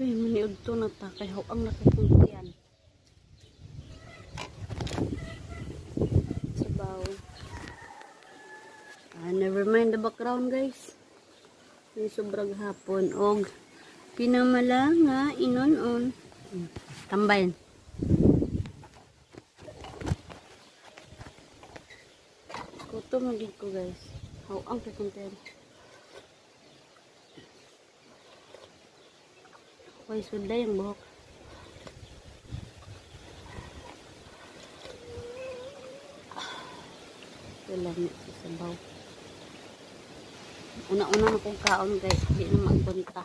Uy, maniod to na ta. Kay ang nakakuntian. Sabaw. Never mind the background, guys. May sobrang hapon. Og, pinamala nga, inon-on. Tambayan. Kuto magig ko, guys. Ang kakuntian. Uy, suday ang buhok. Ito lang sa sabaw. Una-una na kong kaon, guys. Hindi na magbunta.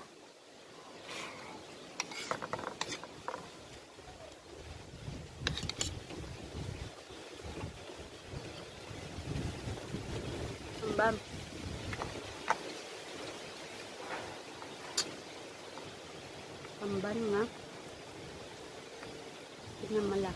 Bam. Tamban nga. Pinamala.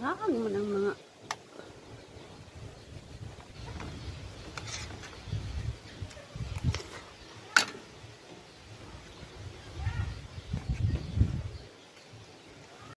Haang mo ng mga